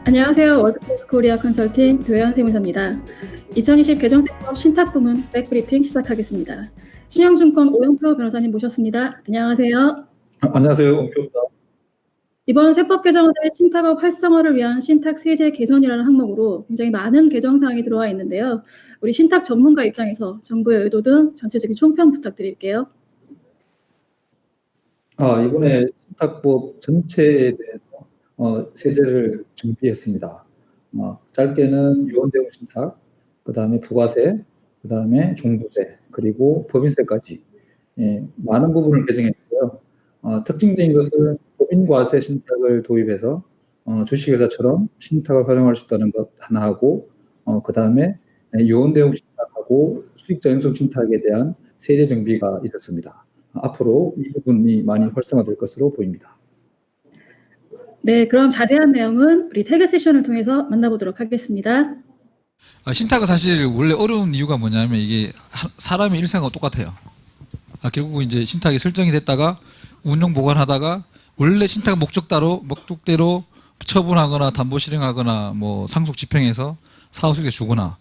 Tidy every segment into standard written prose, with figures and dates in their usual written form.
안녕하세요. 월드캐스 코리아 컨설팅 도혜연 세무사입니다. 2020 개정세법 신탁 부문 백브리핑 시작하겠습니다. 신영증권 오영표 변호사님 모셨습니다. 안녕하세요. 안녕하세요. 옹표입니다. 이번 세법 개정안에 신탁업 활성화를 위한 신탁 세제 개선이라는 항목으로 굉장히 많은 개정 사항이 들어와 있는데요. 우리 신탁 전문가 입장에서 정부의 의도 등 전체적인 총평 부탁드릴게요. 이번에 신탁법 전체에 대해서 세제를 준비했습니다. 짧게는 유언대용 신탁, 그 다음에 부가세, 그 다음에 종부세, 그리고 법인세까지 많은 부분을 개정했고요. 특징적인 것은 법인과세 신탁을 도입해서 주식회사처럼 신탁을 활용할 수 있다는 것 하나 하고, 그 다음에 유언대용 신탁하고 수익자 연속 신탁에 대한 세제 정비가 있었습니다. 앞으로 이 부분이 많이 활성화될 것으로 보입니다. 네, 그럼 자세한 내용은 우리 태그 세션을 통해서 만나보도록 하겠습니다. 신탁은 사실 원래 어려운 이유가 뭐냐면 이게 사람의 일생하고 똑같아요. 결국 이제 신탁이 설정이 됐다가 운용 보관하다가 원래 신탁 목적대로 처분하거나 담보 실행하거나 뭐 상속 집행해서 사후수익에 주거나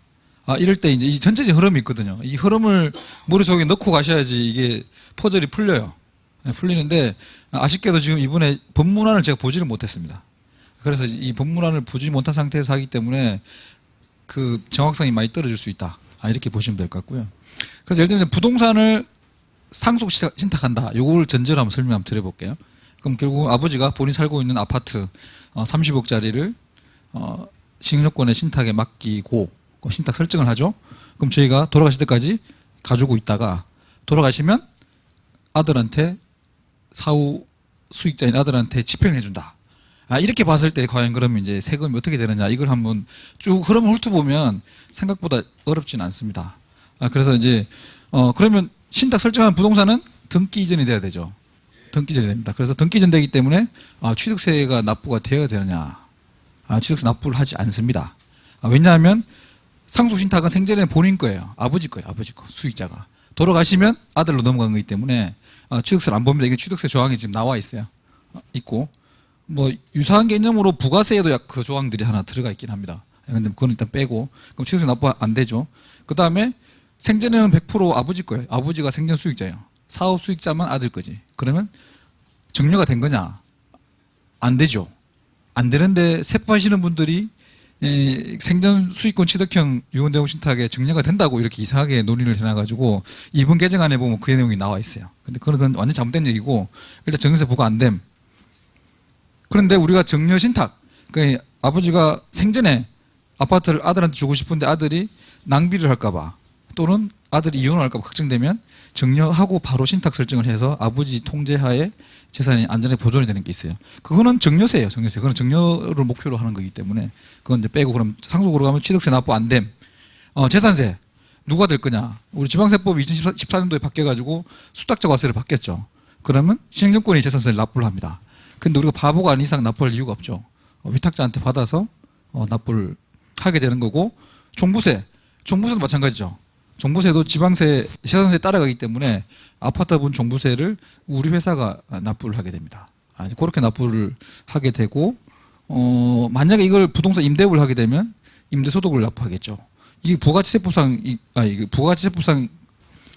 이럴 때 이제 이 전체적인 흐름이 있거든요. 이 흐름을 머릿속에 넣고 가셔야지 이게 퍼즐이 풀려요. 풀리는데 아쉽게도 지금 이번에 법문안을 제가 보지를 못했습니다. 그래서 이 법문안을 보지 못한 상태에서 하기 때문에 그 정확성이 많이 떨어질 수 있다. 이렇게 보시면 될 것 같고요. 그래서 예를 들면 부동산을 상속 신탁한다. 요걸 전제로 한번 설명 한번 드려볼게요. 그럼 결국 아버지가 본인이 살고 있는 아파트 30억짜리를 시행요건의 신탁에 맡기고 신탁 설정을 하죠. 그럼 저희가 돌아가실 때까지 가지고 있다가 돌아가시면 아들한테 사후 수익자인 아들한테 집행을 해준다. 이렇게 봤을 때 과연 그러면 이제 세금이 어떻게 되느냐 이걸 한번 쭉 흐름을 훑어보면 생각보다 어렵지는 않습니다. 그래서 이제 그러면 신탁 설정한 부동산은 등기 이전이 돼야 되죠. 등기 이전이 됩니다. 그래서 등기 이전 되기 때문에 취득세가 납부가 되어야 되느냐? 취득세 납부를 하지 않습니다. 왜냐하면 상속 신탁은 생전에 본인 거예요. 아버지 거예요. 아버지 거 수익자가 돌아가시면 아들로 넘어간 거기 때문에 취득세를 안 봅니다. 이게 취득세 조항이 지금 나와 있어요. 있고 뭐 유사한 개념으로 부가세에도 그 조항들이 하나 들어가 있긴 합니다. 근데 그건 일단 빼고 그럼 취득세 납부 안 되죠. 그 다음에 생전에는 100% 아버지 거예요. 아버지가 생전 수익자예요. 사후 수익자만 아들 거지. 그러면 정려가 된 거냐? 안 되죠. 안 되는데 세법하시는 분들이 생전 수익권 취득형 유언대용 신탁에 정려가 된다고 이렇게 이상하게 논의를 해놔가지고 이번 개정안에 보면 그 내용이 나와 있어요. 근데 그건 완전 잘못된 얘기고 일단 정려세 부과 안 됨. 그런데 우리가 정려 신탁, 그러니까 아버지가 생전에 아파트를 아들한테 주고 싶은데 아들이 낭비를 할까봐 또는 아들이 이혼을 할까봐 걱정되면 정려하고 바로 신탁 설정을 해서 아버지 통제하에 재산이 안전하게 보존이 되는 게 있어요. 그거는 정려세예요. 정려세. 그건 정려를 목표로 하는 거기 때문에 그건 이제 빼고 그럼 상속으로 가면 취득세 납부 안 됨. 재산세 누가 될 거냐? 우리 지방세법이 2014년도에 바뀌어가지고 수탁자 과세를 바뀌었죠. 그러면 시행정권이 재산세를 납부를 합니다. 근데 우리가 바보가 아닌 이상 납부할 이유가 없죠. 위탁자한테 받아서 납부를 하게 되는 거고 종부세도 마찬가지죠. 종부세도 지방세, 재산세에 따라가기 때문에 아파트분 종부세를 우리 회사가 납부를 하게 됩니다. 그렇게 납부를 하게 되고 만약에 이걸 부동산 임대업을 하게 되면 임대소득을 납부하겠죠. 이게 부가치세법상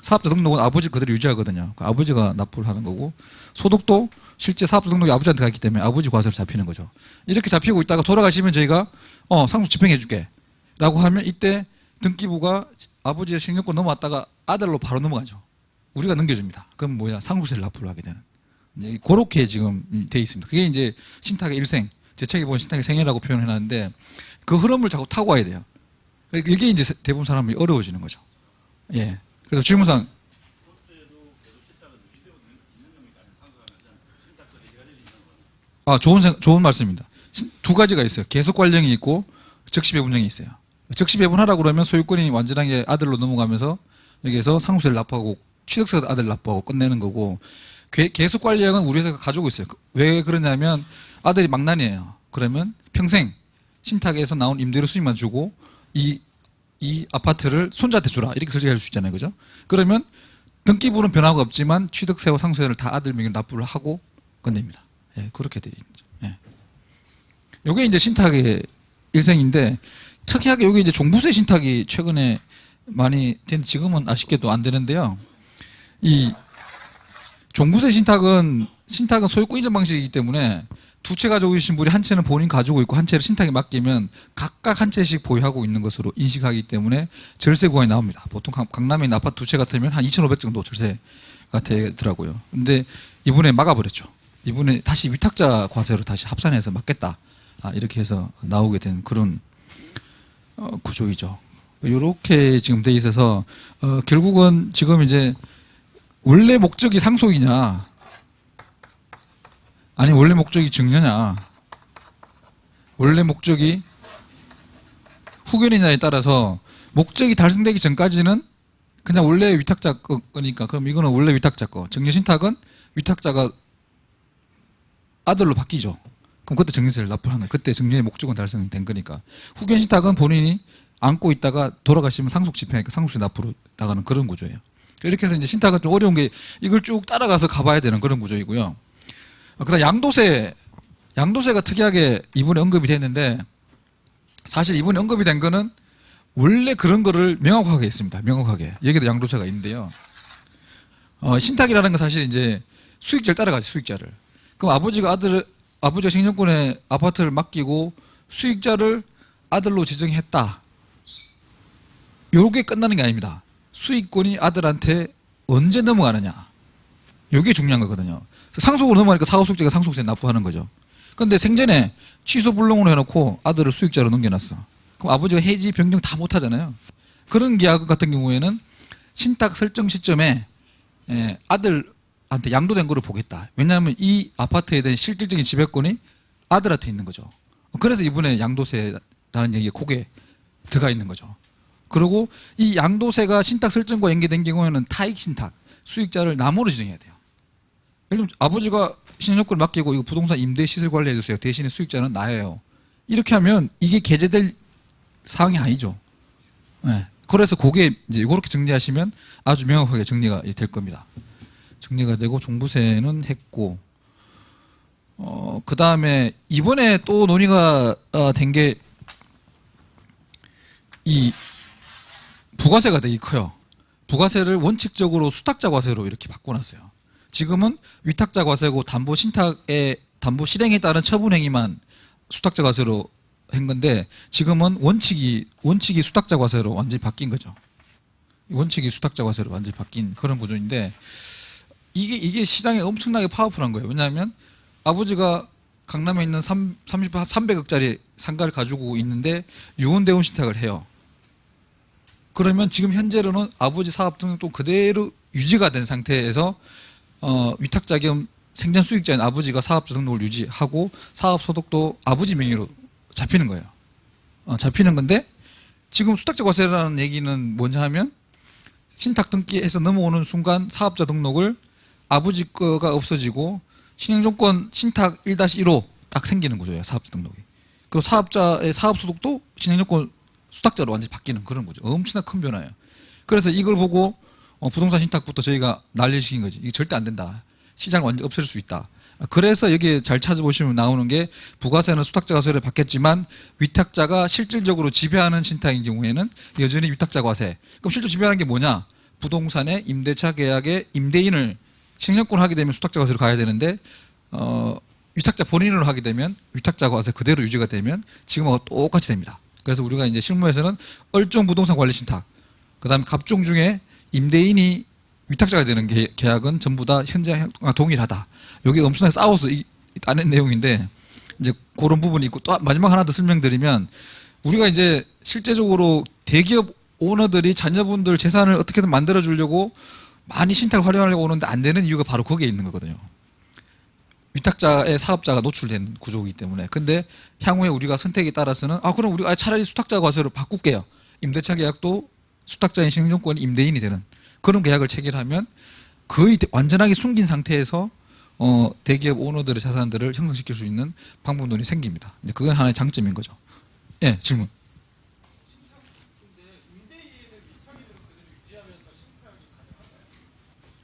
사업자 등록은 아버지 그대로 유지하거든요. 아버지가 납부를 하는 거고 소득도 실제 사업자 등록이 아버지한테 갔기 때문에 아버지 과세로 잡히는 거죠. 이렇게 잡히고 있다가 돌아가시면 저희가 상속 집행해 줄게 라고 하면 이때 등기부가 아버지의 시행요건 넘어왔다가 아들로 바로 넘어가죠. 우리가 넘겨줍니다. 그럼 뭐야? 상속세를 납부를 하게 되는. 그렇게 지금 돼 있습니다. 그게 이제 신탁의 일생, 제 책에 보면 신탁의 생애라고 표현해놨는데 그 흐름을 자꾸 타고 와야 돼요. 이게 이제 대부분 사람이 어려워지는 거죠. 예. 그래서 질문상 좋은 말씀입니다. 두 가지가 있어요. 계속 관령이 있고 적시 배분형이 있어요. 적시 배분하라고 그러면 소유권이 완전하게 아들로 넘어가면서 여기에서 상속세를 납부하고 취득세도 아들 납부하고 끝내는 거고 계속 관령은 우리 회사가 가지고 있어요. 왜 그러냐면 아들이 망난이에요. 그러면 평생 신탁에서 나온 임대료 수익만 주고 이 아파트를 손자한테 주라 이렇게 설정할 수 있잖아요. 그죠? 그러면 등기부는 변화가 없지만 취득세와 상속세를 다 아들 명의로 납부를 하고 끝냅니다. 예, 그렇게 돼 있죠. 예. 요게 이제 신탁의 일생인데 특이하게 여기 이제 종부세 신탁이 최근에 많이 된 지금은 아쉽게도 안 되는데요. 이 종부세 신탁은 소유권 이전 방식이기 때문에 두 채 가지고 계신 분이 한 채는 본인 가지고 있고 한 채를 신탁에 맡기면 각각 한 채씩 보유하고 있는 것으로 인식하기 때문에 절세 구간이 나옵니다. 보통 강남에 있는 아파트 두 채 같으면 한 2,500 정도 절세가 되더라고요. 근데 이번에 막아버렸죠. 이번에 다시 위탁자 과세로 다시 합산해서 맡겠다. 이렇게 해서 나오게 된 그런 구조이죠. 이렇게 지금 돼 있어서 결국은 지금 이제 원래 목적이 상속이냐 아니 원래 목적이 증여냐 원래 목적이 후견이냐에 따라서 목적이 달성되기 전까지는 그냥 원래 위탁자 거니까 그럼 이거는 원래 위탁자 거. 증여 신탁은 위탁자가 아들로 바뀌죠. 그럼 그때 증여세를 납부하는 거예요. 그때 증여의 목적은 달성된 거니까. 후견 신탁은 본인이 안고 있다가 돌아가시면 상속 집행하니까 상속세 납부로 나가는 그런 구조예요. 이렇게 해서 이제 신탁은 좀 어려운 게 이걸 쭉 따라가서 가봐야 되는 그런 구조이고요. 그다음 양도세가 특이하게 이번에 언급이 됐는데 사실 이번에 언급이 된 거는 원래 그런 거를 명확하게 했습니다. 명확하게. 여기도 양도세가 있는데요. 신탁이라는 건 사실 이제 수익자를 따라가죠. 수익자를. 그럼 아버지가 신정권에 아파트를 맡기고 수익자를 아들로 지정했다. 요게 끝나는 게 아닙니다. 수익권이 아들한테 언제 넘어가느냐. 요게 중요한 거거든요. 상속으로 넘어가니까 사후수익자가 상속세 납부하는 거죠. 근데 생전에 취소 불능으로 해놓고 아들을 수익자로 넘겨놨어. 그럼 아버지가 해지 변경 다 못하잖아요. 그런 계약 같은 경우에는 신탁 설정 시점에 아들한테 양도된 거로 보겠다. 왜냐하면 이 아파트에 대한 실질적인 지배권이 아들한테 있는 거죠. 그래서 이번에 양도세라는 얘기가 거기에 들어가 있는 거죠. 그리고 이 양도세가 신탁 설정과 연계된 경우에는 타익 신탁, 수익자를 남으로 지정해야 돼요. 예를 들면 아버지가 신용권을 맡기고 이거 부동산 임대 시설 관리해 주세요. 대신에 수익자는 나예요. 이렇게 하면 이게 게재될 사항이 아니죠. 네. 그래서 그게 이제 이렇게 정리하시면 아주 명확하게 정리가 될 겁니다. 정리가 되고 종부세는 했고, 그 다음에 이번에 또 논의가 된 게 이 부가세가 되게 커요. 부가세를 원칙적으로 수탁자 과세로 이렇게 바꿔놨어요. 지금은 위탁자 과세고 담보 실행에 따른 처분 행위만 수탁자 과세로 한 건데 지금은 원칙이 수탁자 과세로 완전히 바뀐 거죠. 원칙이 수탁자 과세로 완전히 바뀐 그런 구조인데 이게 시장에 엄청나게 파워풀한 거예요. 왜냐하면 아버지가 강남에 있는 300억짜리 상가를 가지고 있는데 유언대원 신탁을 해요. 그러면 지금 현재로는 아버지 사업 등록도 그대로 유지가 된 상태에서 위탁자 겸 생전 수익자인 아버지가 사업자 등록을 유지하고 사업 소득도 아버지 명의로 잡히는 거예요. 잡히는 건데 지금 수탁자 과세라는 얘기는 뭐냐 하면 신탁 등기에서 넘어오는 순간 사업자 등록을 아버지 거가 없어지고 신행조건 신탁 1-1호 딱 생기는 구조예요. 사업자 등록이. 그리고 사업자의 사업 소득도 신행조건 수탁자로 완전히 바뀌는 그런 거죠. 엄청나게 큰 변화예요. 그래서 이걸 보고 부동산 신탁부터 저희가 난리를 시킨 거지. 이게 절대 안 된다. 시장을 완전히 없앨 수 있다. 그래서 여기 잘 찾아보시면 나오는 게 부가세는 수탁자 과세를 받겠지만 위탁자가 실질적으로 지배하는 신탁인 경우에는 여전히 위탁자 과세. 그럼 실제 지배하는 게 뭐냐? 부동산의 임대차 계약의 임대인을 신청권 하게 되면 수탁자 과세로 가야 되는데 위탁자 본인으로 하게 되면 위탁자 과세 그대로 유지가 되면 지금하고 똑같이 됩니다. 그래서 우리가 이제 실무에서는 얼종 부동산 관리 신탁, 그다음에 갑종 중에 임대인이 위탁자가 되는 계약은 전부 다 현장과 동일하다. 여기 엄청나게 싸워서 따낸 내용인데 이제 그런 부분이 있고 또 마지막 하나 더 설명드리면 우리가 이제 실제적으로 대기업 오너들이 자녀분들 재산을 어떻게든 만들어 주려고 많이 신탁을 활용하려고 오는데 안 되는 이유가 바로 거기에 있는 거거든요. 위탁자의 사업자가 노출된 구조이기 때문에. 근데 향후에 우리가 선택에 따라서는 그럼 우리가 차라리 수탁자 과세로 바꿀게요. 임대차 계약도 수탁자인 신용권이 임대인이 되는 그런 계약을 체결하면 거의 완전하게 숨긴 상태에서 대기업 오너들의 자산들을 형성시킬 수 있는 방법론이 생깁니다. 이제 그건 하나의 장점인 거죠. 예, 질문.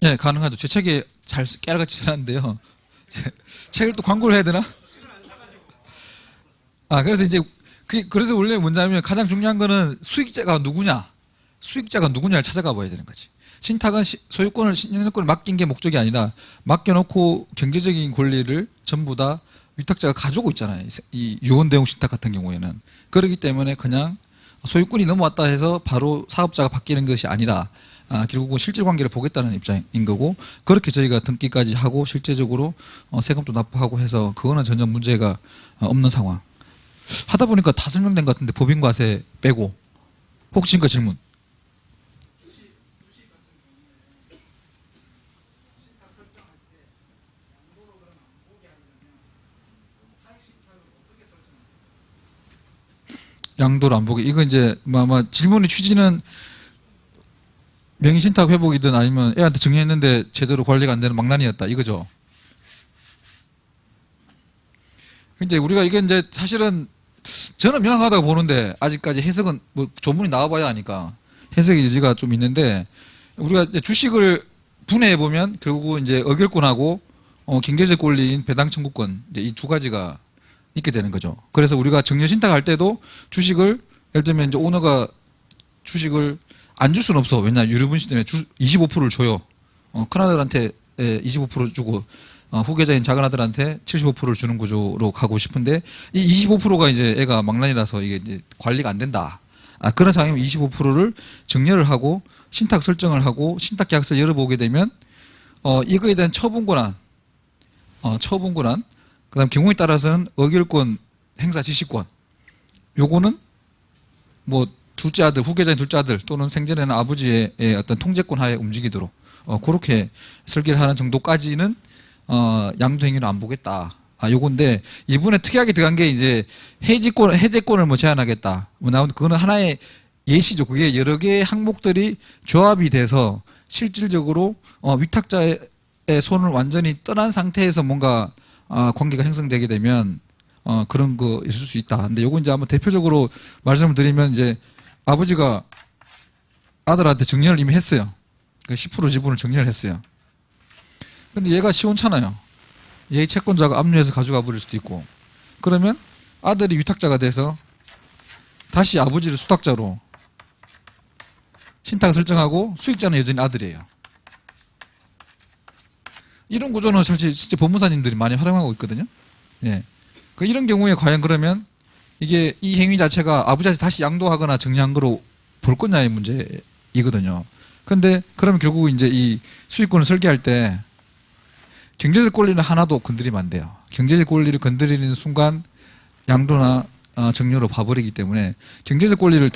예, 가능하죠. 제 책에 잘 깨알같이 써놨는데요. 책을 또 광고를 해야 되나? 그래서 이제 그래서 원래 뭐냐면 가장 중요한 거는 수익자가 누구냐를 찾아가 봐야 되는 거지. 신탁은 신용권을 맡긴 게 목적이 아니라 맡겨놓고 경제적인 권리를 전부 다 위탁자가 가지고 있잖아요. 이 유언대용 신탁 같은 경우에는. 그렇기 때문에 그냥 소유권이 넘어왔다 해서 바로 사업자가 바뀌는 것이 아니라 결국은 실질관계를 보겠다는 입장인 거고, 그렇게 저희가 등기까지 하고 실제적으로 세금도 납부하고 해서 그거는 전혀 문제가 없는 상황. 하다 보니까 다 설명된 것 같은데 법인과세 빼고 혹시 지금까지 질문? 양도를 안 보게. 이거 이제 아마 질문의 취지는 명의신탁 회복이든 아니면 애한테 정리했는데 제대로 관리가 안 되는 망난이었다 이거죠. 이제 우리가 이게 이제 사실은 저는 명확하다고 보는데 아직까지 해석은 뭐 조문이 나와봐야 하니까 해석의 여지가 좀 있는데, 우리가 이제 주식을 분해해 보면 결국 이제 의결권하고 경제적 권리인 배당 청구권, 이제 이 두 가지가 있게 되는 거죠. 그래서 우리가 정려 신탁할 때도 주식을 예를 들면 이제 오너가 주식을 안 줄 수는 없어. 왜냐 유류분실 때문에 25%를 줘요. 큰 아들한테 25% 주고 후계자인 작은 아들한테 75%를 주는 구조로 가고 싶은데 이 25%가 이제 애가 망난이라서 이게 이제 관리가 안 된다. 그런 상황이면 25%를 정려를 하고 신탁 설정을 하고 신탁 계약서를 열어보게 되면 이거에 대한 처분 권한, 그다음 경우에 따라서는 의결권 행사 지시권. 요거는 뭐 둘째 아들, 후계자인 둘째 아들 또는 생전에는 아버지의 어떤 통제권 하에 움직이도록 그렇게 설계를 하는 정도까지는 양도 행위를 안 보겠다. 요건데 이번에 특이하게 들어간 게 이제 해제권을 뭐 제한하겠다. 뭐 나온 그거는 하나의 예시죠. 그게 여러 개의 항목들이 조합이 돼서 실질적으로 위탁자의 손을 완전히 떠난 상태에서 뭔가 관계가 형성되게 되면 그런 거 있을 수 있다. 근데 요건 이제 한번 대표적으로 말씀을 드리면 이제 아버지가 아들한테 정리를 이미 했어요. 10% 지분을 정리를 했어요. 근데 얘가 시원찮아요. 얘의 채권자가 압류해서 가져가 버릴 수도 있고, 그러면 아들이 위탁자가 돼서 다시 아버지를 수탁자로 신탁을 설정하고 수익자는 여전히 아들이에요. 이런 구조는 사실 진짜 법무사님들이 많이 활용하고 있거든요. 예. 이런 경우에 과연 그러면 이게 이 행위 자체가 아버지한테 다시 양도하거나 정리한 거로 볼 거냐의 문제이거든요. 근데 그러면 결국 이제 이 수익권을 설계할 때 경제적 권리는 하나도 건드리면 안 돼요. 경제적 권리를 건드리는 순간 양도나 정려로 봐버리기 때문에 경제적 권리는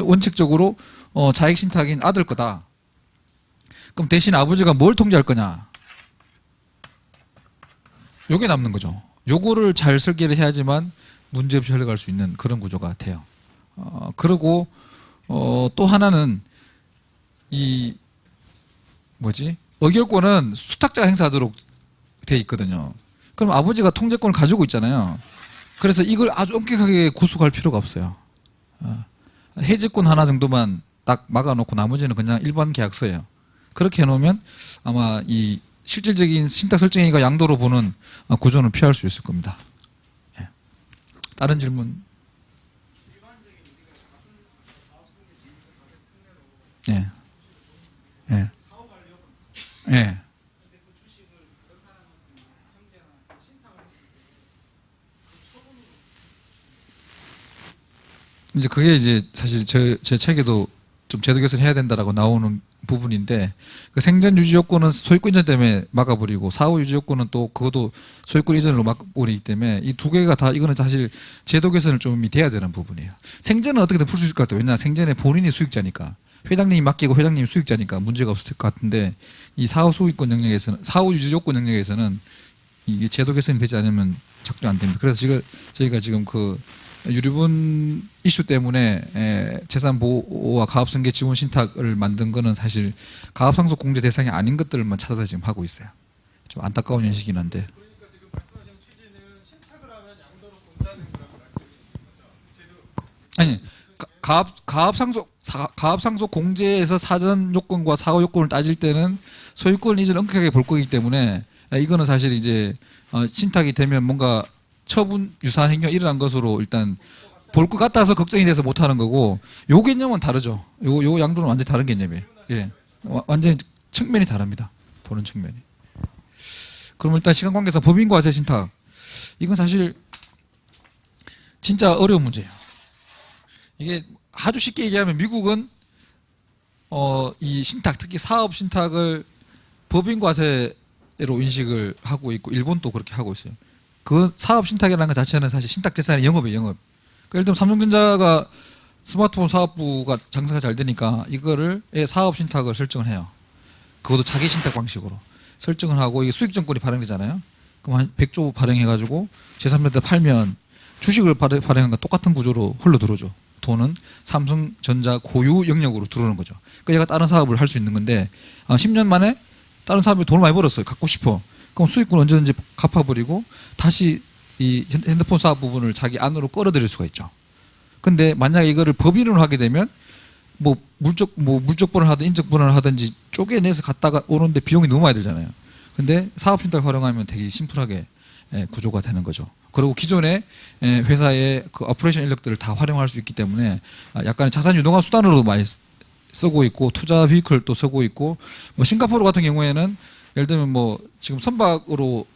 원칙적으로 자익 신탁인 아들 거다. 그럼 대신 아버지가 뭘 통제할 거냐? 요게 남는 거죠. 요거를 잘 설계를 해야지만 문제없이 흘러갈 수 있는 그런 구조가 돼요. 그리고 또 하나는 의결권은 수탁자가 행사하도록 돼 있거든요. 그럼 아버지가 통제권을 가지고 있잖아요. 그래서 이걸 아주 엄격하게 구속할 필요가 없어요. 해지권 하나 정도만 딱 막아놓고 나머지는 그냥 일반 계약서예요. 그렇게 해놓으면 아마 이 실질적인 신탁 설정행위가 양도로 보는 구조는 피할 수 있을 겁니다. 예. 다른 질문? 예. 예. 예. 이제 그게 이제 사실 제 책에도 좀 제도 개선해야 된다라고 나오는 부분인데, 그 생전 유지 요건은 소유권 이전 때문에 막아버리고 사후 유지 요건은 또 그것도 소유권 이전으로 막아버리기 때문에 이 두 개가 다 이거는 사실 제도 개선을 좀 돼야 되는 부분이에요. 생전은 어떻게든 풀 수 있을 것 같아요. 왜냐 생전에 본인이 수익자니까, 회장님이 맡기고 회장님이 수익자니까 문제가 없을 것 같은데, 이 사후 소유권 영역에서는, 사후 유지 요건 영역에서는 이게 제도 개선이 되지 않으면 작동 안 됩니다. 그래서 저희가 지금 그 유류분 이슈 때문에 재산 보호와 가압승계 지원 신탁을 만든 거는 사실 가압상속 공제 대상이 아닌 것들만 찾아서 지금 하고 있어요. 좀 안타까운 현실이긴 한데. 그러니까 지금 말씀하신 취지는 신탁을 하면 양도로 본다는 거라고 말씀하시는 거죠? 아니, 가압상속 공제에서 사전 요건과 사후 요건을 따질 때는 소유권 이전을 엄격하게 볼 거기 때문에 이거는 사실 이제 신탁이 되면 뭔가 처분 유사한 행위가 일어난 것으로 일단 볼 것 같아서 걱정이 돼서 못하는 거고, 요 개념은 다르죠. 요 양도는 완전히 다른 개념이에요. 예, 완전히 측면이 다릅니다. 보는 측면이. 그럼 일단 시간 관계상 법인 과세 신탁, 이건 사실 진짜 어려운 문제예요. 이게 아주 쉽게 얘기하면 미국은 이 신탁, 특히 사업 신탁을 법인 과세로 인식을 하고 있고, 일본도 그렇게 하고 있어요. 그 사업 신탁이라는 것 자체는 사실 신탁 재산의 영업이에요, 영업. 예를 들면 삼성전자가 스마트폰 사업부가 장사가 잘 되니까 이거를 사업 신탁을 설정을 해요. 그것도 자기 신탁 방식으로 설정을 하고, 이게 수익증권이 발행되잖아요. 그럼 한 100조 발행해가지고 제3자한테 팔면 주식을 발행한 거 똑같은 구조로 흘러 들어오죠. 돈은 삼성전자 고유 영역으로 들어오는 거죠. 그러니까 얘가 다른 사업을 할 수 있는 건데, 10년 만에 다른 사업에 돈을 많이 벌었어요. 갖고 싶어. 그럼 수익분 언제든지 갚아버리고 다시 이 핸드폰 사업 부분을 자기 안으로 끌어들일 수가 있죠. 근데 만약에 이거를 법인으로 하게 되면 물적 분할 하든 인적 분할을 하든지 쪼개내서 갔다가 오는데 비용이 너무 많이 들잖아요. 근데 사업 신탁을 활용하면 되게 심플하게 구조가 되는 거죠. 그리고 기존의 회사의 그 오퍼레이션 인력들을 다 활용할 수 있기 때문에 약간의 자산 유동화 수단으로도 많이 쓰고 있고, 투자 비클도 쓰고 있고, 싱가포르 같은 경우에는 예를 들면 지금 선박으로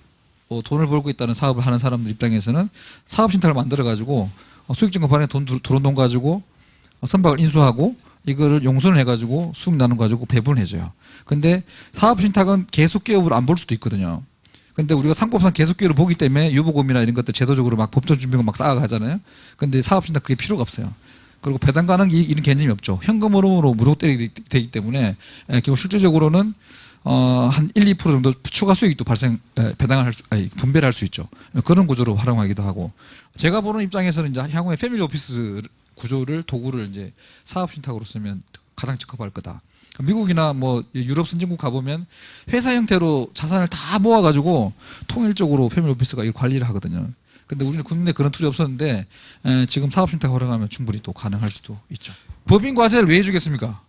돈을 벌고 있다는 사업을 하는 사람들 입장에서는 사업 신탁을 만들어 가지고 수익증권 발행에 들어온 돈 가지고 선박을 인수하고 이거를 용선을 해가지고 수익 나눈 가지고 배분을 해줘요. 근데 사업 신탁은 계속 기업으로 안 볼 수도 있거든요. 근데 우리가 상법상 계속 기업으로 보기 때문에 유보금이나 이런 것들 제도적으로 막 법정 준비금 막 쌓아가잖아요. 근데 사업 신탁 그게 필요가 없어요. 그리고 배당 가능 이익 이런 개념이 없죠. 현금으로 무료 되기 때문에 결국 실질적으로는 한 1, 2% 정도 추가 수익도 배당을 분배를 할 수 있죠. 그런 구조로 활용하기도 하고, 제가 보는 입장에서는 이제 향후에 패밀리 오피스 구조를 도구를 이제 사업 신탁으로 쓰면 가장 적합할 거다. 미국이나 유럽 선진국 가보면 회사 형태로 자산을 다 모아가지고 통일적으로 패밀리 오피스가 이 관리를 하거든요. 근데 우리는 국내에 그런 툴이 없었는데 지금 사업 신탁 활용하면 충분히 또 가능할 수도 있죠. 법인 과세를 왜 해주겠습니까?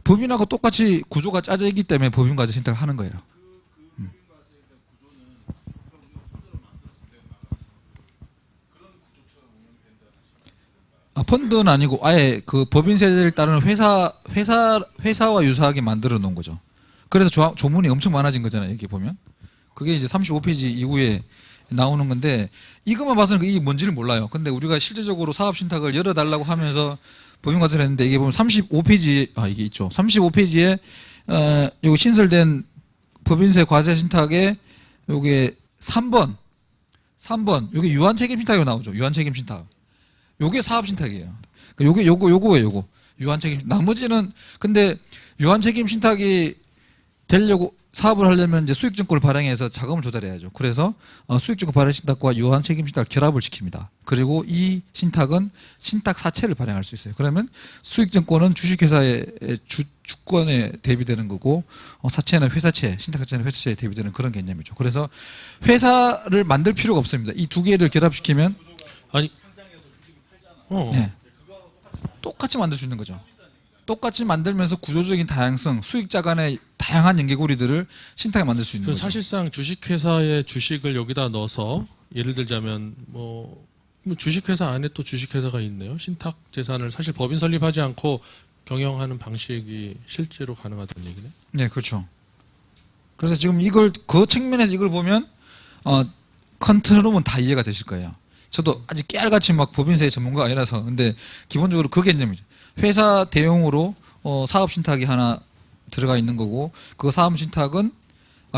법인하고 똑같이 구조가 짜져 있기 때문에 법인 과세 신탁을 하는 거예요. 펀드는 아니고 아예 그 법인 세제를 따르는 회사와 유사하게 만들어 놓은 거죠. 그래서 조문이 엄청 많아진 거잖아요. 여기 보면 그게 이제 35페이지 이후에 나오는 건데, 이것만 봐서는 이게 뭔지를 몰라요. 근데 우리가 실질적으로 사업 신탁을 열어달라고 하면서 법인 과세를 했는데, 이게 보면 35페이지 이게 있죠. 35페이지에 요 신설된 법인세 과세 신탁에 요게 3번 요게 유한 책임 신탁이 나오죠. 유한 책임 신탁. 요게 사업 신탁이에요. 요거예요. 유한 책임. 나머지는 근데 유한 책임 신탁이 되려고 사업을 하려면 이제 수익증권을 발행해서 자금을 조달해야죠. 그래서 수익증권 발행 신탁과 유한 책임 신탁을 결합을 시킵니다. 그리고 이 신탁은 신탁 사채를 발행할 수 있어요. 그러면 수익증권은 주식회사의 주권에 대비되는 거고, 사채는 회사채, 신탁 사채는 회사채에 대비되는 그런 개념이죠. 그래서 회사를 만들 필요가 없습니다. 이 두 개를 결합시키면 네. 똑같이 만들 수 있는 거죠. 똑같이 만들면서 구조적인 다양성, 수익자 간의 다양한 연계고리들을 신탁에 만들 수 있는 거죠. 사실상 주식회사의 주식을 여기다 넣어서 예를 들자면 주식회사 안에 또 주식회사가 있네요. 신탁 재산을 사실 법인 설립하지 않고 경영하는 방식이 실제로 가능하다는 얘기네. 네, 그렇죠. 그래서 지금 그 측면에서 이걸 보면 컨트롤은 다 이해가 되실 거예요. 저도 아직 깨알같이 막 법인세 전문가가 아니라서. 근데 기본적으로 그 개념이죠. 회사 대용으로 사업 신탁이 하나 들어가 있는 거고, 그 사업 신탁은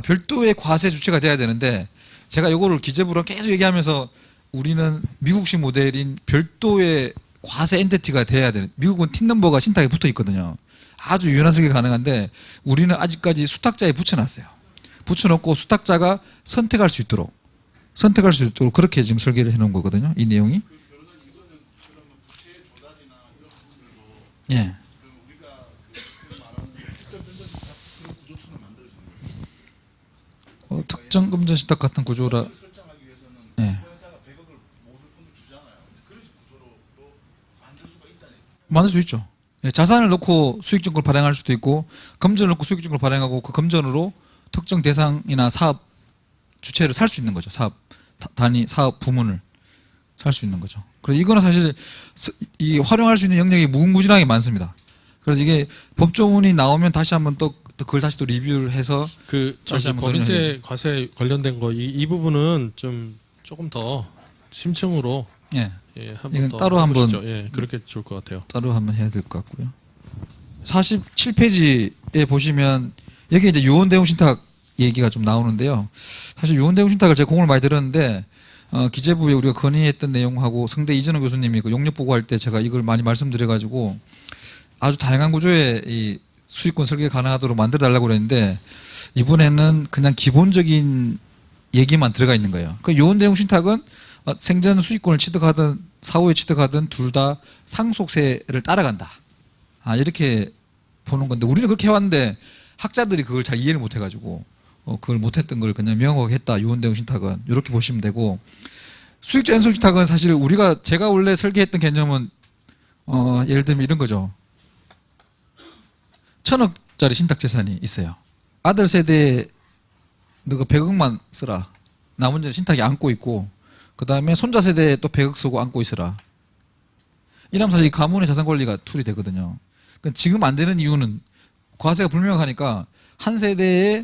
별도의 과세 주체가 돼야 되는데, 제가 이거를 기재부랑 계속 얘기하면서 우리는 미국식 모델인 별도의 과세 엔티티가 돼야 되는, 미국은 틴 넘버가 신탁에 붙어 있거든요. 아주 유연하게 가능한데 우리는 아직까지 수탁자에 붙여놨어요. 붙여놓고 수탁자가 선택할 수 있도록 그렇게 지금 설계를 해놓은 거거든요. 이 내용이. 예. 특정 금전 신탁 같은 구조라. 예. 만들 수 있죠. 예, 자산을 넣고 수익증권을 발행할 수도 있고, 금전을 넣고 수익증권을 발행하고 그 금전으로 특정 대상이나 사업 주체를 살 수 있는 거죠. 사업 단위, 사업 부문을. 살 수 있는 거죠. 그래서 이거는 사실 이 활용할 수 있는 영역이 무궁무진하게 많습니다. 그래서 이게 법조문이 나오면 다시 한번 또 그걸 다시 또 리뷰를 해서 그 다시 저기 한번 법인세 과세 관련된 거 이 부분은 좀 조금 더 심층으로 예, 한번 이건 더 따로 한번 해보시죠. 그렇게 좋을 것 같아요. 따로 한번 해야 될 것 같고요. 47페이지에 보시면 여기 이제 유언대용 신탁 얘기가 좀 나오는데요. 사실 유언대용 신탁을 제가 공을 많이 들었는데 기재부에 우리가 건의했던 내용하고 성대 이전호 교수님이 그 용역 보고할 때 제가 이걸 많이 말씀드려가지고 아주 다양한 구조의 이 수익권 설계 가능하도록 만들어달라고 그랬는데 이번에는 그냥 기본적인 얘기만 들어가 있는 거예요. 그 유언대용 신탁은 생전 수익권을 취득하든 사후에 취득하든 둘 다 상속세를 따라간다. 이렇게 보는 건데 우리는 그렇게 해왔는데 학자들이 그걸 잘 이해를 못 해가지고 그걸 못했던 걸 그냥 명확하게 했다. 유언대용 신탁은 이렇게 보시면 되고 수익자 연속 신탁은 사실 제가 원래 설계했던 개념은 예를 들면 이런 거죠. 1,000억짜리 신탁 재산이 있어요. 아들 세대에 너가 100억만 쓰라. 나머지는 신탁이 안고 있고 그 다음에 손자 세대에 또 100억 쓰고 안고 있으라. 이러면 사실 가문의 자산 관리가 툴이 되거든요. 그러니까 지금 안 되는 이유는 과세가 불명확하니까 한 세대에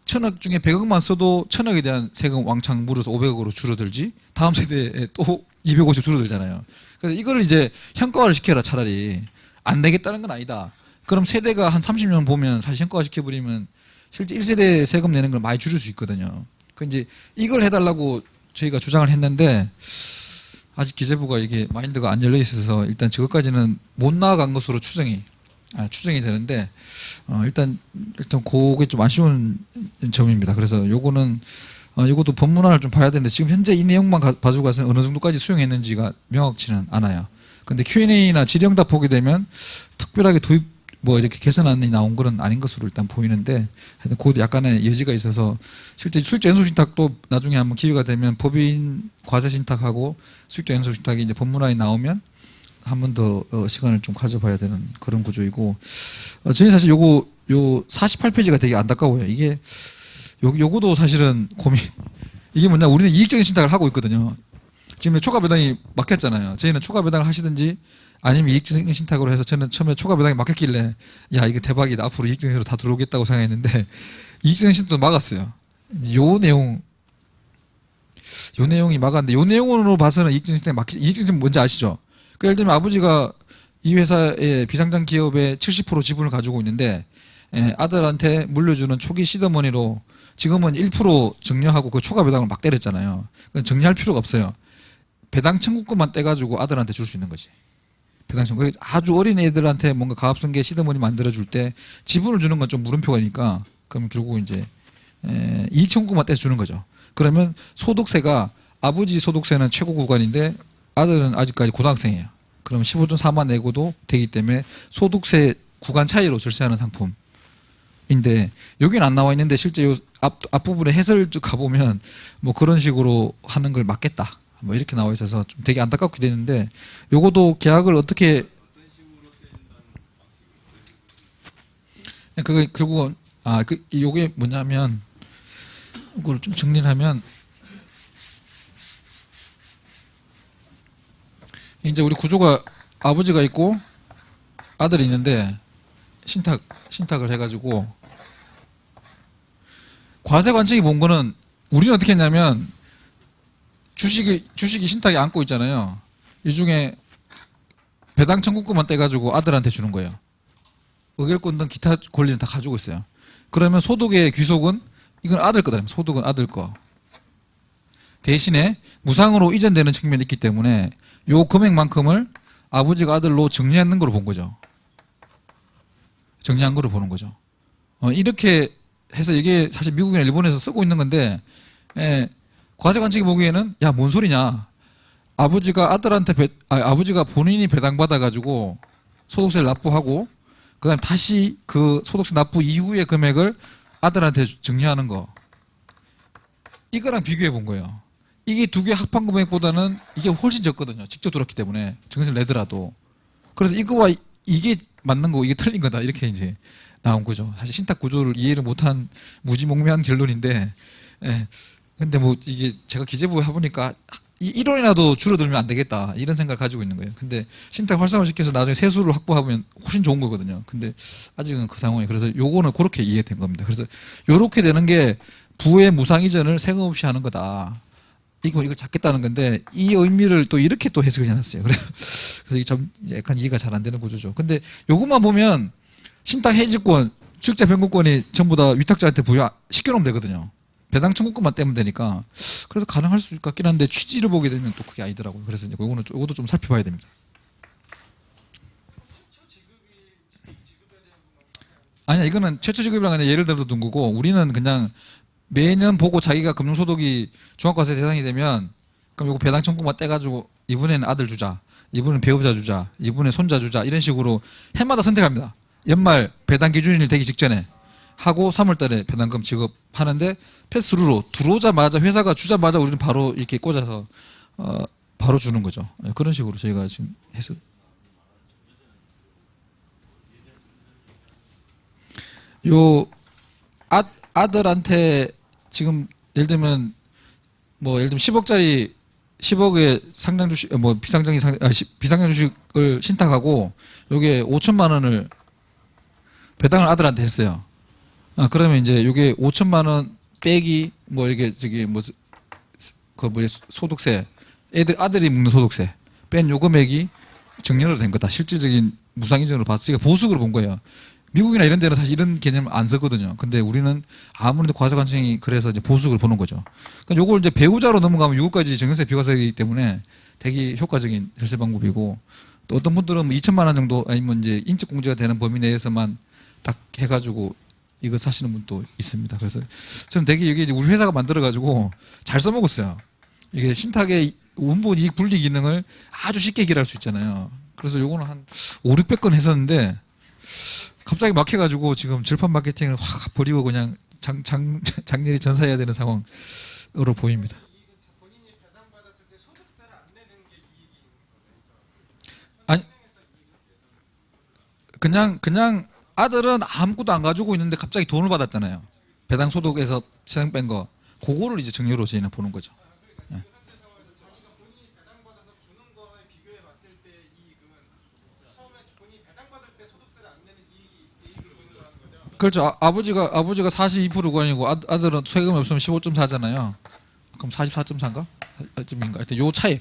1,000억 중에 100억만 써도 1,000억에 대한 세금 왕창 물어서 500억으로 줄어들지 다음 세대에 또 250억 줄어들잖아요. 그래서 이거를 이제 현가화를 시켜라 차라리. 안 되겠다는 건 아니다. 그럼 세대가 한 30년 보면 사실 현가화 시켜버리면 실제 1세대 세금 내는 걸 많이 줄일 수 있거든요. 그 이제 이걸 해달라고 저희가 주장을 했는데 아직 기재부가 이게 마인드가 안 열려 있어서 일단 저것까지는 못 나아간 것으로 추정이 되는데 일단 그게 좀 아쉬운 점입니다. 그래서 요거는 이것도 법문안을 좀 봐야 되는데 지금 현재 이 내용만 봐주고 가서 어느 정도까지 수용했는지가 명확치는 않아요. 근데 Q&A나 질의응답 보게 되면 특별하게 도입 이렇게 개선안이 나온 건 아닌 것으로 일단 보이는데 하여튼 그 약간의 여지가 있어서 실제 수익자 연속 신탁도 나중에 한번 기회가 되면 법인 과세 신탁하고 수익자 연속 신탁이 이제 법문안이 나오면 한 번 더 시간을 좀 가져봐야 되는 그런 구조이고 저는 사실 요 48페이지가 되게 안타까워요. 이게 요거도 사실은 이게 뭐냐 우리는 이익적인 신탁을 하고 있거든요. 지금 초과 배당이 막혔잖아요. 저희는 초과 배당을 하시든지 아니면 이익적인 신탁으로 해서 저는 처음에 초과 배당이 막혔길래 야 이게 대박이다 앞으로 이익적인 신탁으로 다 들어오겠다고 생각했는데 이익적인 신탁도 막았어요. 요 내용이 막았는데 요 내용으로 봐서는 이익적인 신탁이 이익적인 신탁 뭔지 아시죠? 예를 들면 아버지가 이 회사의 비상장 기업의 70% 지분을 가지고 있는데 아들한테 물려주는 초기 시드머니로 지금은 1% 증여하고 그 초과 배당을 막 때렸잖아요. 정리할 필요가 없어요. 배당 청구권만 떼가지고 아들한테 줄 수 있는 거지. 배당 청구. 아주 어린 애들한테 뭔가 가압승계 시드머니 만들어줄 때 지분을 주는 건 좀 물음표가니까 그럼 결국 이제 이익 청구만 떼서 주는 거죠. 그러면 소득세가 아버지 소득세는 최고 구간인데 아들은 아직까지 고등학생이에요. 그럼 15.4만 내고도 되기 때문에 소득세 구간 차이로 절세하는 상품인데 여기는 안 나와 있는데 실제 요 앞부분에 해설 쭉 가보면 뭐 그런 식으로 하는 걸 막겠다. 뭐 이렇게 나와 있어서 좀 되게 안타깝게 되는데 요것도 계약을 어떻게 그게 결국은 요게 뭐냐면 이걸 좀 정리를 하면 이제 우리 구조가 아버지가 있고 아들이 있는데 신탁을 해가지고 과세 관청이 본 거는 우리는 어떻게 했냐면 주식이 신탁이 안고 있잖아요. 이 중에 배당 청구권만 떼가지고 아들한테 주는 거예요. 의결권 등 기타 권리는 다 가지고 있어요. 그러면 소득의 귀속은 이건 아들 거다. 소득은 아들 거. 대신에 무상으로 이전되는 측면이 있기 때문에 요 금액만큼을 아버지가 아들로 정리하는 걸로 본 거죠. 정리한 거로 보는 거죠. 이렇게 해서 이게 사실 미국이나 일본에서 쓰고 있는 건데 과세 관청이 보기에는 야 뭔 소리냐. 아버지가 아버지가 본인이 배당받아 가지고 소득세를 납부하고 그다음에 다시 그 소득세 납부 이후의 금액을 아들한테 정리하는 거. 이거랑 비교해 본 거예요. 이게 두 개 합한 금액보다는 이게 훨씬 적거든요. 직접 들었기 때문에 증세를 내더라도. 그래서 이거와 이게 맞는 거고 이게 틀린 거다 이렇게 이제 나온 거죠. 사실 신탁 구조를 이해를 못한 무지몽매한 결론인데, 근데 뭐 이게 제가 기재부에 해보니까 이 1원이라도 줄어들면 안 되겠다 이런 생각을 가지고 있는 거예요. 근데 신탁 활성화시켜서 나중에 세수를 확보하면 훨씬 좋은 거거든요. 근데 아직은 그 상황이 그래서 요거는 그렇게 이해된 겁니다. 그래서 요렇게 되는 게 부의 무상 이전을 세금 없이 하는 거다. 이걸 잡겠다는 건데 이 의미를 또 이렇게 또 해석을 해놨어요. 그래서 이게 좀 약간 이해가 잘 안 되는 구조죠. 근데 요것만 보면 신탁 해지권, 수익자 변경권이 전부 다 위탁자한테 부여시켜놓으면 되거든요. 배당 청구권만 떼면 되니까 그래서 가능할 수 있을 것 같긴 한데 취지를 보게 되면 또 그게 아니더라고요. 그래서 이제 요것도 좀 살펴봐야 됩니다. 아니야, 이거는 최초 지급이랑 그냥 예를 들어서 둔 거고 우리는 그냥 매년 보고 자기가 금융소득이 종합과세 대상이 되면 그럼 요거 배당 청구만 떼가지고 이번에는 아들 주자, 이번엔 배우자 주자, 이번엔 손자 주자 이런 식으로 해마다 선택합니다. 연말 배당 기준일 되기 직전에 하고 3월달에 배당금 지급하는데 패스루로 들어오자마자 회사가 주자마자 우리는 바로 이렇게 꽂아서 바로 주는 거죠. 그런 식으로 저희가 지금 해서 요 아들한테 지금 예를 들면 10억짜리 10억의 상장 주식 비상장 주식을 신탁하고 요게 5천만 원을 배당을 아들한테 했어요. 그러면 이제 요게 5천만 원 빼기 이게 소득세 아들이 묻는 소득세 뺀 요 금액이 정렬로 된 거다. 실질적인 무상이전으로 봤으니까 보수적으로 본 거예요. 미국이나 이런 데는 사실 이런 개념을 안 쓰거든요. 근데 우리는 아무래도 과세관청이 그래서 이제 보수적으로 보는 거죠. 그러니까 요걸 이제 배우자로 넘어가면 6억까지 정년세 비과세이기 때문에 되게 효과적인 절세 방법이고 또 어떤 분들은 2천만 원 정도 아니면 이제 인적 공제가 되는 범위 내에서만 딱 해가지고 이거 사시는 분도 있습니다. 그래서 저는 되게 이게 이제 우리 회사가 만들어가지고 잘 써먹었어요. 이게 신탁의 원본 이익 분리 기능을 아주 쉽게 해결할 수 있잖아요. 그래서 요거는 한 500~600건 했었는데 갑자기 막혀가지고 지금 절판 마케팅을 확 버리고 그냥 장렬히 전사해야 되는 상황으로 보입니다. 본인이 배당받았을 때 소득세를 안 내는 게 이익인 거죠. 아니 그냥 아들은 아무것도 안 가지고 있는데 갑자기 돈을 받았잖아요. 배당 소득에서 세금 뺀 거 그거를 이제 정렬로 저희는 보는 거죠. 예. 현재 상황에서 자기가 본인이 배당받아서 주는 거에 비교해 봤을 때 이익은 처음에 본인이 배당받을 때 소득세를 안 내는 이익을 의미하는 거죠. 그렇죠. 아버지가 42%가 아니고 아들은 세금 없으면 15.4잖아요. 그럼 44.4인가? 쯤인가? 하여튼 요 차이.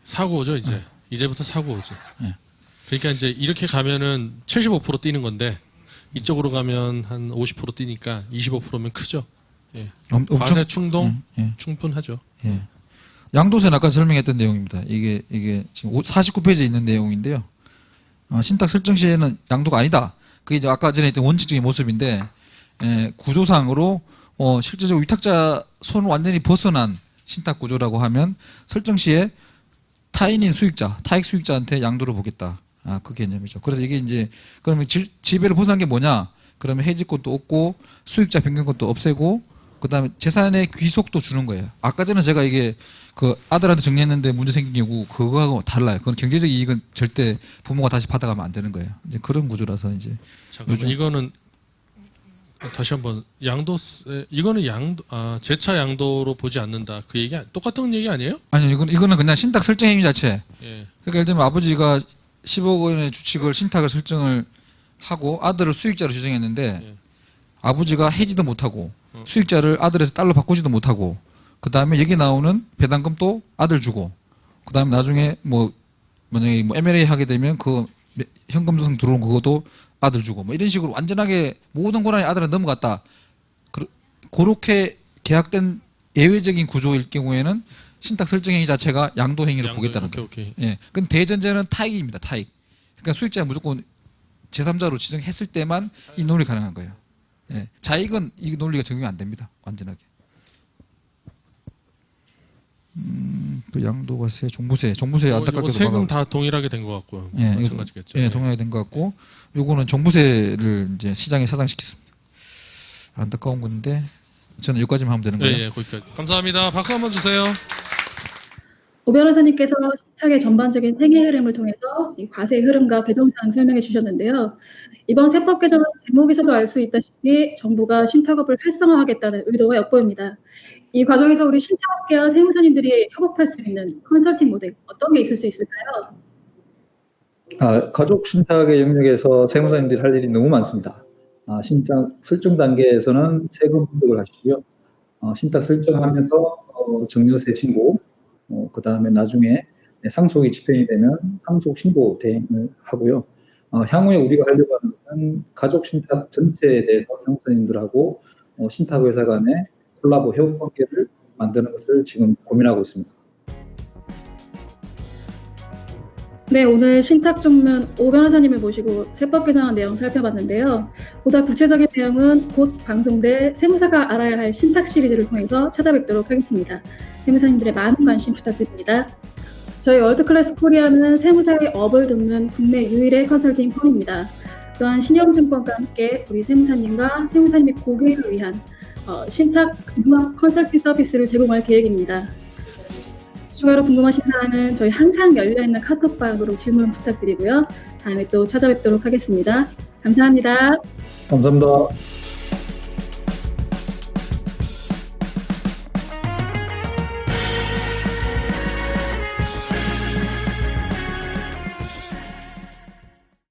사고 오죠 이제. 이제부터 사고 오지. 예. 그러니까 이제 이렇게 가면은 75% 뛰는 건데 이쪽으로 가면 한 50% 뛰니까 25%면 크죠. 예. 과세 충동 예. 충분하죠. 예. 양도세는 아까 설명했던 내용입니다. 이게 지금 49페이지에 있는 내용인데요. 신탁 설정 시에는 양도가 아니다. 그게 이제 아까 전에 했던 원칙적인 모습인데 구조상으로 실제적으로 위탁자 손을 완전히 벗어난 신탁 구조라고 하면 설정 시에 타인인 수익자, 타익 수익자한테 양도를 보겠다. 그 개념이죠. 그래서 이게 이제 그러면 지배를 벗어난 게 뭐냐? 그러면 해지권도 없고 수익자 변경권도 없애고 그다음에 재산의 귀속도 주는 거예요. 아까 전에 제가 이게 그 아들한테 정리했는데 문제 생긴 경우 그거하고 달라요. 그건 경제적 이익은 절대 부모가 다시 받아가면 안 되는 거예요. 이제 그런 구조라서 이제 잠깐만 이거는 다시 한번 양도세 이거는 재차 양도로 보지 않는다. 그 얘기 똑같은 얘기 아니에요? 아니요. 이거는 그냥 신탁 설정 행위 자체. 예. 그러니까 예를 들면 아버지가 10억 원의 주식을 신탁을 설정을 하고 아들을 수익자로 지정했는데 예. 아버지가 해지도 못하고 수익자를 아들에서 딸로 바꾸지도 못하고 그 다음에 여기 나오는 배당금도 아들 주고 그 다음에 나중에 만약에 M&A 하게 되면 그 현금성 들어온 그것도 아들 주고 이런 식으로 완전하게 모든 권한이 아들한테 넘어갔다. 그렇게 계약된 예외적인 구조일 경우에는 신탁 설정 행위 자체가 양도 행위로 보겠다는 거예요. 오케이. 예. 근데 대전제는 타익입니다. 타익. 그러니까 수익자가 무조건 제3자로 지정했을 때만 이 논리 가능한 거예요. 예. 자익은 이 논리가 적용이 안 됩니다. 완전하게. 그 양도과세, 종부세 안타깝게도 세금 다 동일하게 된 것 같고요. 예, 마찬가지겠죠. 예, 동일하게 된 것 같고, 요거는 종부세를 이제 시장에 사장시켰습니다. 안타까운 건데, 저는 여기까지만 하면 되는 거예요. 예, 거기까지. 감사합니다. 박수 한번 주세요. 오 변호사님께서 신탁의 전반적인 생애 흐름을 통해서 이 과세의 흐름과 개정사항 설명해 주셨는데요. 이번 세법 개정은 제목에서도 알 수 있다시피 정부가 신탁업을 활성화하겠다는 의도가 엿보입니다. 이 과정에서 우리 신탁업계와 세무사님들이 협업할 수 있는 컨설팅 모델 어떤 게 있을 수 있을까요? 가족 신탁의 영역에서 세무사님들이 할 일이 너무 많습니다. 신탁 설정 단계에서는 세금 분석을 하시고요. 신탁 설정하면서 증여세 신고, 그다음에 나중에 상속이 집행이 되면 상속 신고 대행을 하고요. 향후에 우리가 하려고 하는 것은 가족 신탁 전체에 대해서 세무사님들하고 신탁 회사 간의 콜라보 협업 관계를 만드는 것을 지금 고민하고 있습니다. 네, 오늘 신탁 전문 오 변호사님을 모시고 세법 개정안 내용 살펴봤는데요. 보다 구체적인 내용은 곧 방송될 세무사가 알아야 할 신탁 시리즈를 통해서 찾아뵙도록 하겠습니다. 세무사님들의 많은 관심 부탁드립니다. 저희 월드클래스 코리아는 세무사의 업을 돕는 국내 유일의 컨설팅 펌입니다. 또한 신영증권과 함께 우리 세무사님과 세무사님의 고객을 위한 신탁 융합 컨설팅 서비스를 제공할 계획입니다. 추가로 궁금하신 사항은 저희 항상 열려있는 카톡방으로 질문 부탁드리고요. 다음에 또 찾아뵙도록 하겠습니다. 감사합니다. 감사합니다.